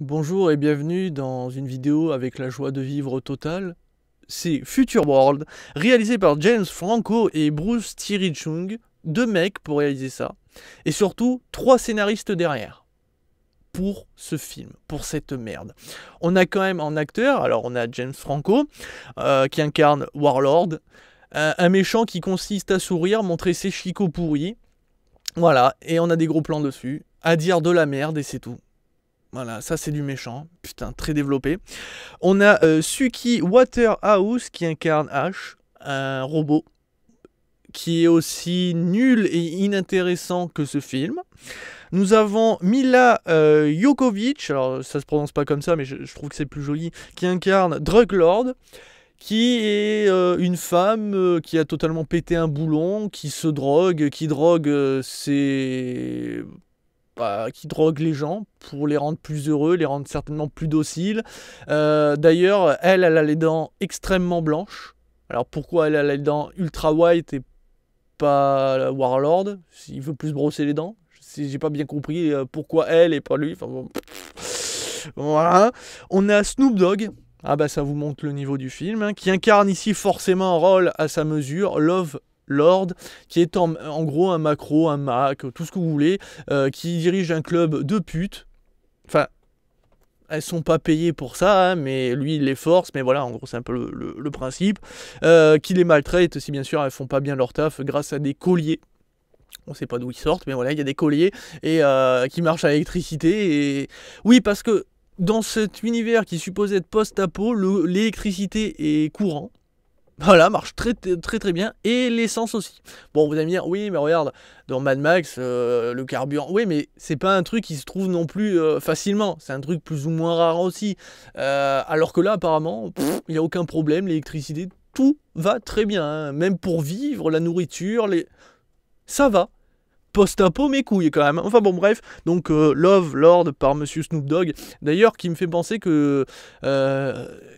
Bonjour et bienvenue dans une vidéo avec la joie de vivre totale. C'est Future World, réalisé par James Franco et Bruce Thierry Chung, deux mecs pour réaliser ça, et surtout 3 scénaristes derrière, pour ce film, pour cette merde. On a quand même en acteur, alors on a James Franco, qui incarne Warlord, un méchant qui consiste à sourire, montrer ses chicots pourris, voilà, et on a des gros plans dessus, à dire de la merde et c'est tout. Voilà, ça c'est du méchant, putain, très développé. On a Suki Waterhouse qui incarne Ash, un robot qui est aussi nul et inintéressant que ce film. Nous avons Mila Jovovich, alors ça se prononce pas comme ça, mais je trouve que c'est plus joli, qui incarne Drug Lord, qui est une femme qui a totalement pété un boulon, qui se drogue, qui drogue qui drogue les gens pour les rendre plus heureux, les rendre certainement plus dociles. D'ailleurs, elle a les dents extrêmement blanches. Alors pourquoi elle a les dents ultra white et pas Warlord, s'il veut plus brosser les dents? J'ai pas bien compris pourquoi elle et pas lui. Enfin bon. Voilà. On a Snoop Dogg. Ah bah ça vous montre le niveau du film, hein, qui incarne ici forcément un rôle à sa mesure, Love Lord, qui est en gros un macro, un Mac, tout ce que vous voulez, qui dirige un club de putes. Enfin, elles sont pas payées pour ça, hein, mais lui il les force, mais voilà, en gros c'est un peu le principe. Qui les maltraite, si bien sûr elles font pas bien leur taf, grâce à des colliers. On sait pas d'où ils sortent, mais voilà, il y a des colliers, et qui marchent à l'électricité, et... Oui, parce que dans cet univers qui supposait être post-apo, l'électricité est courant. Voilà, marche très bien, et l'essence aussi. Bon, vous allez me dire, oui, mais regarde, dans Mad Max, le carburant, oui, mais c'est pas un truc qui se trouve non plus facilement, c'est un truc plus ou moins rare aussi. Alors que là, apparemment, il n'y a aucun problème, l'électricité, tout va très bien, hein. Même pour vivre, la nourriture, ça va. Post-apo mes couilles quand même. Enfin bon bref, donc Love Lord par Monsieur Snoop Dogg, d'ailleurs qui me fait penser que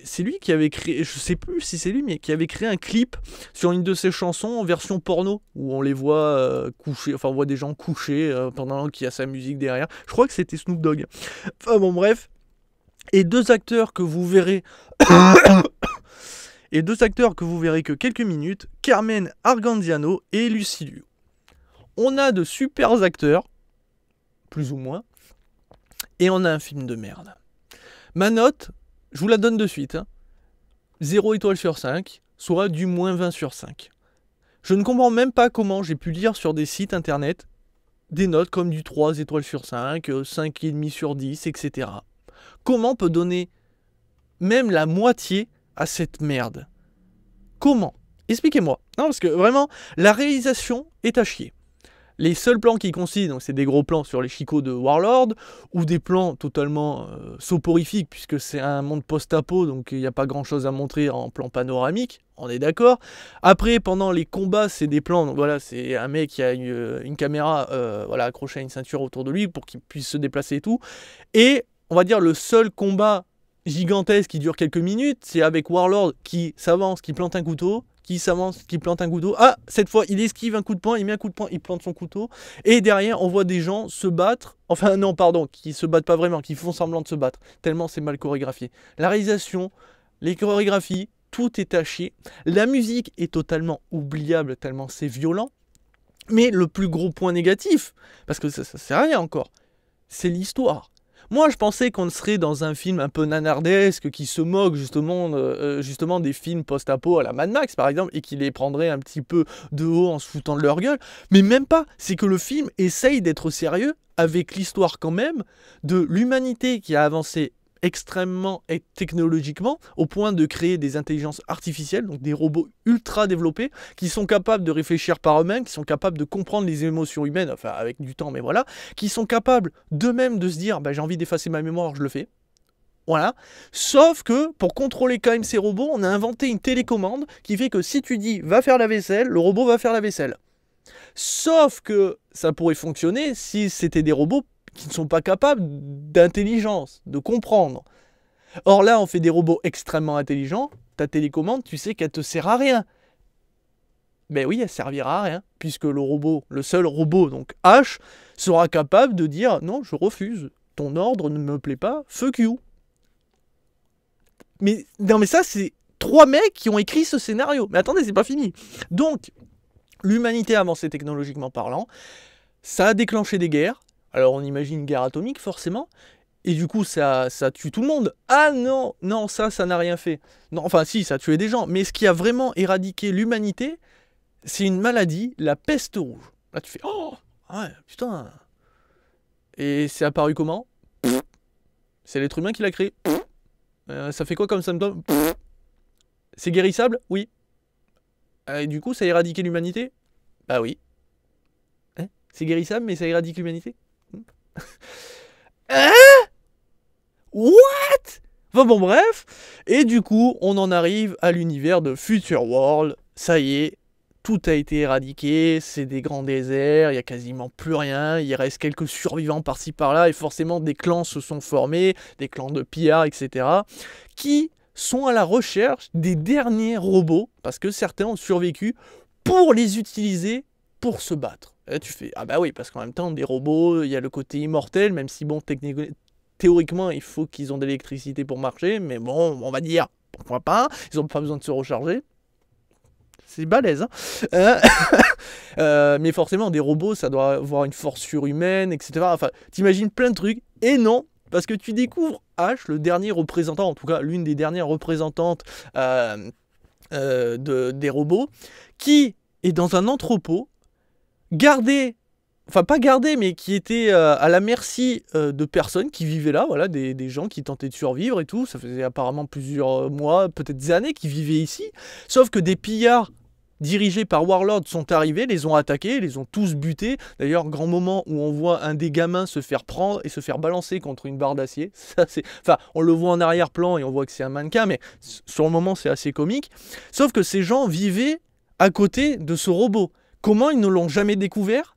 c'est lui qui avait créé, je sais plus si c'est lui, mais qui avait créé un clip sur une de ses chansons en version porno, où on les voit coucher, enfin on voit des gens couchés pendant qu'il y a sa musique derrière. Je crois que c'était Snoop Dogg. Enfin bon bref, et deux acteurs que vous verrez... et deux acteurs que vous verrez que quelques minutes, Carmen Arganziano et Lucy Liu. On a de super acteurs, plus ou moins, et on a un film de merde. Ma note, je vous la donne de suite, hein. 0 étoile sur 5, soit du moins 20 sur 5. Je ne comprends même pas comment j'ai pu lire sur des sites internet des notes comme du 3 étoiles sur 5, 5,5 sur 10, etc. Comment on peut donner même la moitié à cette merde? Comment? Expliquez-moi. Non, parce que vraiment, la réalisation est à chier. Les seuls plans qui consistent, donc c'est des gros plans sur les chicots de Warlord, ou des plans totalement soporifiques, puisque c'est un monde post-apo, donc il n'y a pas grand-chose à montrer en plan panoramique, on est d'accord. Après, pendant les combats, c'est des plans, donc voilà, c'est un mec qui a une caméra voilà, accrochée à une ceinture autour de lui pour qu'il puisse se déplacer et tout. Et, on va dire, le seul combat gigantesque qui dure quelques minutes, c'est avec Warlord qui s'avance, qui plante un couteau, qui s'avance, qui plante un couteau. Ah, cette fois, il esquive un coup de poing, il met un coup de poing, il plante son couteau. Et derrière, on voit des gens se battre. Enfin, non, pardon, qui se battent pas vraiment, qui font semblant de se battre. Tellement c'est mal chorégraphié. La réalisation, les chorégraphies, tout est à chier. La musique est totalement oubliable, tellement c'est violent. Mais le plus gros point négatif, parce que ça sert à rien encore, c'est l'histoire. Moi, je pensais qu'on serait dans un film un peu nanardesque qui se moque justement des films post-apo à la Mad Max, par exemple, et qui les prendrait un petit peu de haut en se foutant de leur gueule. Mais même pas. C'est que le film essaye d'être sérieux avec l'histoire quand même de l'humanité qui a avancé extrêmement et technologiquement au point de créer des intelligences artificielles, donc des robots ultra développés qui sont capables de réfléchir par eux-mêmes, qui sont capables de comprendre les émotions humaines, enfin avec du temps, mais voilà, qui sont capables d'eux-mêmes de se dire bah, j'ai envie d'effacer ma mémoire, je le fais. Voilà. Sauf que pour contrôler quand même ces robots, on a inventé une télécommande qui fait que si tu dis va faire la vaisselle, le robot va faire la vaisselle. Sauf que ça pourrait fonctionner si c'était des robots qui ne sont pas capables d'intelligence, de comprendre. Or là, on fait des robots extrêmement intelligents, ta télécommande, tu sais qu'elle te sert à rien. Ben oui, elle servira à rien, puisque le robot, le seul robot, donc H, sera capable de dire non, je refuse. ton ordre ne me plaît pas, fuck you. Mais non, mais ça, c'est 3 mecs qui ont écrit ce scénario. Mais attendez, c'est pas fini. Donc, l'humanité a avancé technologiquement parlant. Ça a déclenché des guerres. Alors, on imagine une guerre atomique, forcément. Et du coup, ça tue tout le monde. Ah non, non, ça n'a rien fait. Non, enfin, si, ça a tué des gens. Mais ce qui a vraiment éradiqué l'humanité, c'est une maladie, la peste rouge. Là, tu fais, oh, ouais, putain. Et c'est apparu comment? C'est l'être humain qui l'a créé. Ça fait quoi comme symptôme? C'est guérissable? Oui. Et du coup, ça a éradiqué l'humanité? Bah oui. Hein? C'est guérissable, mais ça éradique l'humanité? Hein? What? Enfin bon, bref. Et du coup, on en arrive à l'univers de Future World. Ça y est, tout a été éradiqué. C'est des grands déserts, il n'y a quasiment plus rien. Il reste quelques survivants par-ci par-là. Et forcément, des clans se sont formés, des clans de pillards, etc. qui sont à la recherche des derniers robots, parce que certains ont survécu, pour les utiliser pour se battre. Et tu fais, ah bah oui, parce qu'en même temps, des robots, il y a le côté immortel, même si bon, théoriquement, il faut qu'ils ont de l'électricité pour marcher, mais bon, on va dire, pourquoi pas, ils n'ont pas besoin de se recharger. C'est balèze, hein. Mais forcément, des robots, ça doit avoir une force surhumaine, etc. Enfin, t'imagines plein de trucs, et non, parce que tu découvres H, le dernier représentant, en tout cas l'une des dernières représentantes des robots, qui est dans un entrepôt, gardé, enfin pas gardé, mais qui était à la merci de personnes qui vivaient là, voilà, des gens qui tentaient de survivre et tout. Ça faisait apparemment plusieurs mois, peut-être des années qu'ils vivaient ici. Sauf que des pillards dirigés par Warlord sont arrivés, les ont attaqués, les ont tous butés. D'ailleurs, grand moment où on voit un des gamins se faire prendre et se faire balancer contre une barre d'acier. Ça, c'est, enfin, on le voit en arrière-plan et on voit que c'est un mannequin, mais sur le moment, c'est assez comique. Sauf que ces gens vivaient à côté de ce robot. Comment ils ne l'ont jamais découvert?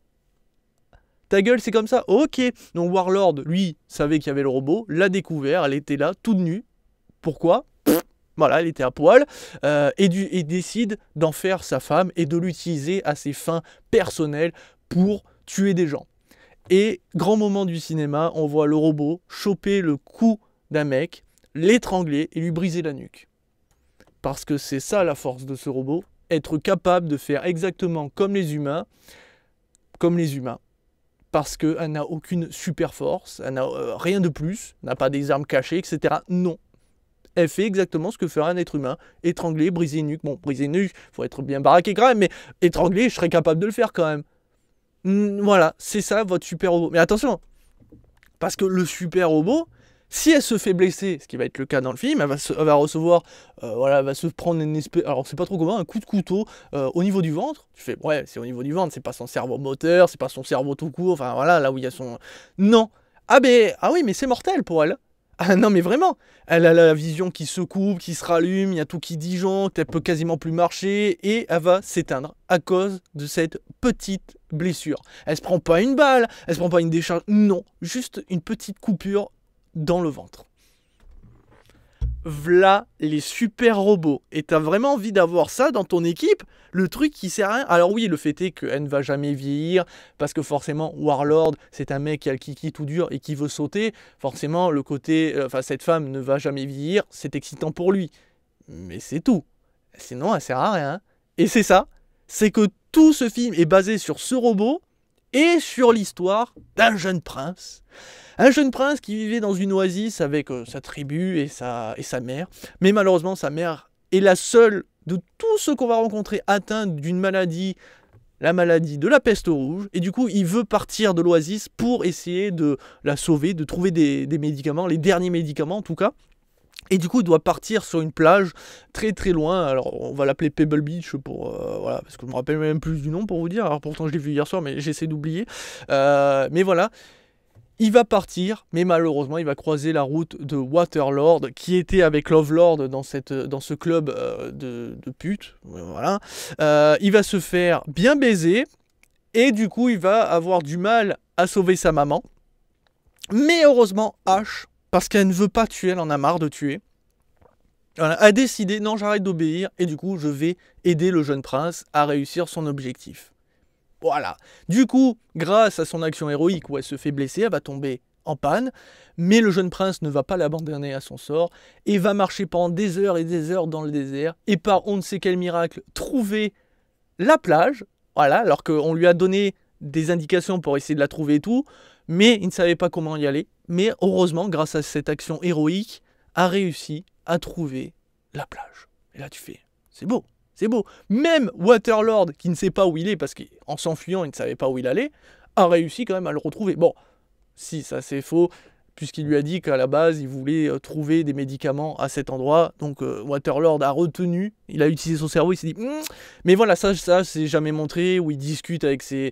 Ta gueule, c'est comme ça? Ok. Donc Warlord, lui, savait qu'il y avait le robot, l'a découvert, elle était là, toute nue. Pourquoi? Voilà, elle était à poil, et décide d'en faire sa femme et de l'utiliser à ses fins personnelles pour tuer des gens. Et grand moment du cinéma, on voit le robot choper le cou d'un mec, l'étrangler et lui briser la nuque. Parce que c'est ça la force de ce robot, être capable de faire exactement comme les humains, parce qu'elle n'a aucune super force, elle n'a rien de plus, n'a pas des armes cachées, etc. Non. Elle fait exactement ce que ferait un être humain. Étrangler, briser une nuque. Bon, briser une nuque, il faut être bien baraqué quand même, mais étrangler, je serais capable de le faire quand même. Voilà, c'est ça votre super robot. Mais attention, parce que le super robot, si elle se fait blesser, ce qui va être le cas dans le film, elle va recevoir, voilà, elle va se prendre une espèce, alors c'est pas trop comment, un coup de couteau au niveau du ventre. Tu fais, ouais, c'est au niveau du ventre, c'est pas son cerveau moteur, c'est pas son cerveau tout court, enfin voilà, là où il y a son... Non. Ah oui, mais c'est mortel pour elle. Ah non mais vraiment, elle a la vision qui se coupe, qui se rallume, il y a tout qui disjoncte, elle peut quasiment plus marcher et elle va s'éteindre à cause de cette petite blessure. Elle se prend pas une balle, elle se prend pas une décharge, non, juste une petite coupure dans le ventre. V'là les super robots. Et t'as vraiment envie d'avoir ça dans ton équipe? Le truc qui sert à rien. Alors oui, le fait est qu'elle ne va jamais vieillir, parce que forcément, Warlord, c'est un mec qui a le kiki tout dur et qui veut sauter. Forcément, le côté... Enfin, cette femme ne va jamais vieillir, c'est excitant pour lui. Mais c'est tout. Sinon, elle sert à rien. Et c'est ça. C'est que tout ce film est basé sur ce robot et sur l'histoire d'un jeune prince. Un jeune prince qui vivait dans une oasis avec sa tribu et sa mère. Mais malheureusement, sa mère est la seule de tous ceux qu'on va rencontrer atteints d'une maladie, la maladie de la peste rouge. Et du coup, il veut partir de l'oasis pour essayer de la sauver, de trouver des médicaments, les derniers médicaments en tout cas. Et du coup, il doit partir sur une plage très très loin. Alors, on va l'appeler Pebble Beach pour voilà, parce que je me rappelle même plus du nom pour vous dire. Alors pourtant, je l'ai vu hier soir, mais j'essaie d'oublier. Mais voilà. Il va partir, mais malheureusement, il va croiser la route de Waterlord, qui était avec Lovelord dans ce club de putes. Voilà. Il va se faire bien baiser, et du coup, il va avoir du mal à sauver sa maman. Mais heureusement, Ash, parce qu'elle ne veut pas tuer, elle en a marre de tuer, voilà, a décidé, non, j'arrête d'obéir, et du coup, je vais aider le jeune prince à réussir son objectif. Voilà. Du coup, grâce à son action héroïque où elle se fait blesser, elle va tomber en panne, mais le jeune prince ne va pas l'abandonner à son sort et va marcher pendant des heures et des heures dans le désert et par on ne sait quel miracle trouver la plage, voilà, alors qu'on lui a donné des indications pour essayer de la trouver et tout, mais il ne savait pas comment y aller, mais heureusement, grâce à cette action héroïque, a réussi à trouver la plage. Et là tu fais, c'est beau. C'est beau. Même Waterlord, qui ne sait pas où il est, parce qu'en s'enfuyant, il ne savait pas où il allait, a réussi quand même à le retrouver. Bon, si, ça c'est faux, puisqu'il lui a dit qu'à la base, il voulait trouver des médicaments à cet endroit. Donc Waterlord a retenu, il a utilisé son cerveau, il s'est dit... Mais voilà, ça c'est jamais montré, où il discute avec ses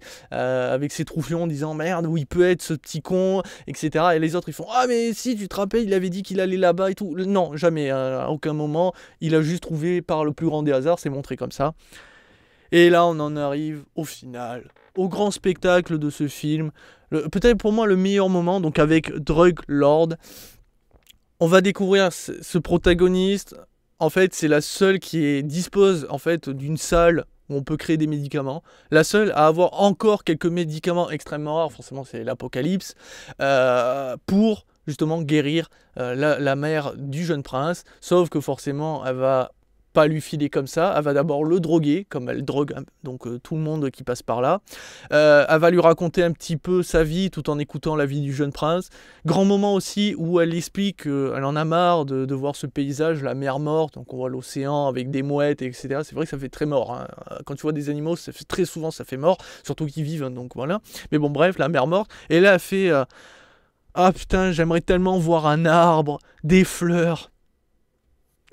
troufions en disant « Merde, où il peut être ce petit con ?» etc. Et les autres, ils font « Ah mais si, tu te rappelles, il avait dit qu'il allait là-bas et tout. » Non, jamais, à aucun moment. Il a juste trouvé par le plus grand des hasards, c'est montré comme ça. Et là, on en arrive au final, au grand spectacle de ce film. Peut-être pour moi le meilleur moment, donc avec Druglord. On va découvrir ce protagoniste. En fait, c'est la seule qui dispose en fait d'une salle où on peut créer des médicaments. La seule à avoir encore quelques médicaments extrêmement rares, forcément c'est l'Apocalypse, pour justement guérir la mère du jeune prince. Sauf que forcément, elle va pas lui filer comme ça, elle va d'abord le droguer, comme elle drogue donc tout le monde qui passe par là. Elle va lui raconter un petit peu sa vie tout en écoutant la vie du jeune prince. Grand moment aussi où elle explique qu'elle en a marre de voir ce paysage, la mer morte, donc on voit l'océan avec des mouettes, etc. C'est vrai que ça fait très mort, hein. Quand tu vois des animaux, très souvent ça fait mort, surtout qu'ils vivent, hein, donc voilà. Mais bon bref, la mer morte, et là elle fait ah putain, j'aimerais tellement voir un arbre, des fleurs.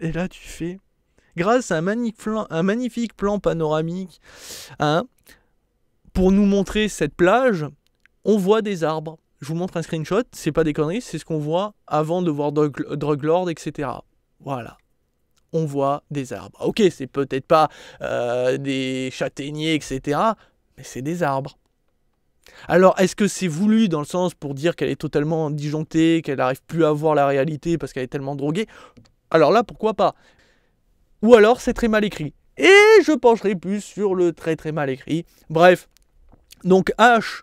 Et là tu fais... Grâce à un magnifique plan panoramique, hein, pour nous montrer cette plage, on voit des arbres. Je vous montre un screenshot, c'est pas des conneries, c'est ce qu'on voit avant de voir Druglord, etc. Voilà. On voit des arbres. Ok, c'est peut-être pas des châtaigniers, etc. Mais c'est des arbres. Alors, est-ce que c'est voulu dans le sens pour dire qu'elle est totalement disjonctée, qu'elle n'arrive plus à voir la réalité parce qu'elle est tellement droguée? Alors là, pourquoi pas? Ou alors c'est très mal écrit. Et je pencherai plus sur le très très mal écrit. Bref, donc Ash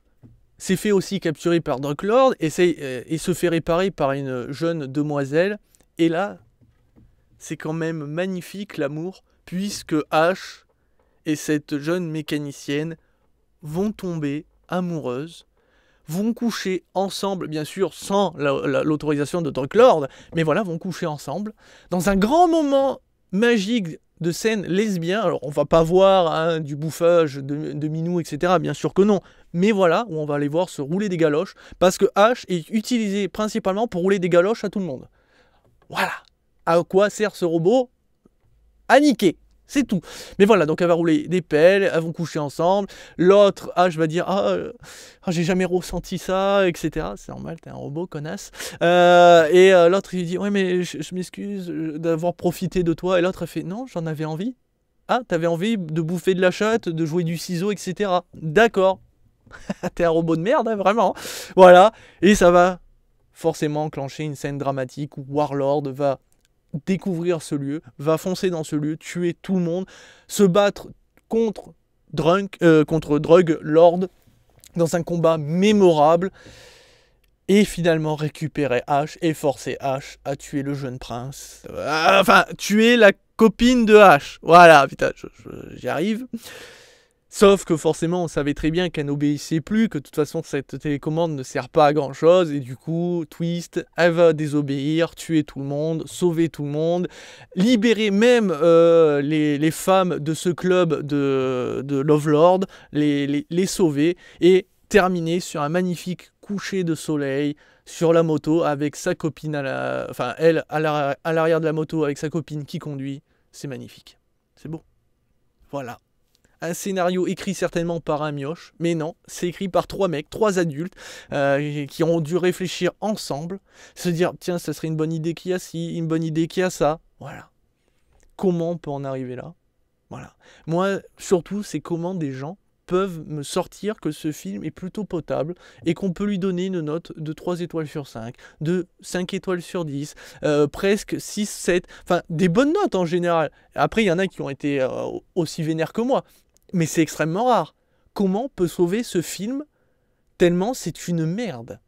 s'est fait aussi capturer par Druglord et se fait réparer par une jeune demoiselle. Et là, c'est quand même magnifique l'amour, puisque Ash et cette jeune mécanicienne vont tomber amoureuses, vont coucher ensemble, bien sûr sans l'autorisation de Druglord, mais voilà, vont coucher ensemble, dans un grand moment magique de scène lesbien. Alors on va pas voir hein, du bouffage de minou, etc. Bien sûr que non. Mais voilà, où on va aller voir se rouler des galoches, parce que Ash est utilisé principalement pour rouler des galoches à tout le monde. Voilà. À quoi sert ce robot? À niquer. C'est tout. Mais voilà, donc elle va rouler des pelles, elles vont coucher ensemble. L'autre, H va dire j'ai jamais ressenti ça, etc. C'est normal, t'es un robot, connasse. Et l'autre, il dit ouais, mais je m'excuse d'avoir profité de toi. Et l'autre, elle fait non, j'en avais envie. Ah, t'avais envie de bouffer de la chatte, de jouer du ciseau, etc. D'accord. T'es un robot de merde, hein, vraiment. Voilà. Et ça va forcément enclencher une scène dramatique où Warlord va découvrir ce lieu, va foncer dans ce lieu, tuer tout le monde, se battre contre Druglord dans un combat mémorable et finalement récupérer Ash et forcer Ash à tuer le jeune prince. Enfin, tuer la copine de Ash. Voilà, putain, j'y arrive. Sauf que forcément, on savait très bien qu'elle n'obéissait plus, que de toute façon, cette télécommande ne sert pas à grand-chose. Et du coup, Twist, elle va désobéir, tuer tout le monde, sauver tout le monde, libérer même les femmes de ce club de Lovelord, les sauver, et terminer sur un magnifique coucher de soleil sur la moto avec sa copine, elle à l'arrière de la moto avec sa copine qui conduit. C'est magnifique. C'est beau. Voilà. Un scénario écrit certainement par un mioche, mais non, c'est écrit par 3 mecs, 3 adultes, qui ont dû réfléchir ensemble, se dire, tiens, ça serait une bonne idée qu'il y a ci, une bonne idée qu'il y a ça, voilà. Comment on peut en arriver là? Voilà. Moi, surtout, c'est comment des gens peuvent me sortir que ce film est plutôt potable et qu'on peut lui donner une note de 3 étoiles sur 5, de 5 étoiles sur 10, presque 6, 7, enfin des bonnes notes en général. Après, il y en a qui ont été aussi vénères que moi, mais c'est extrêmement rare. Comment on peut sauver ce film tellement c'est une merde?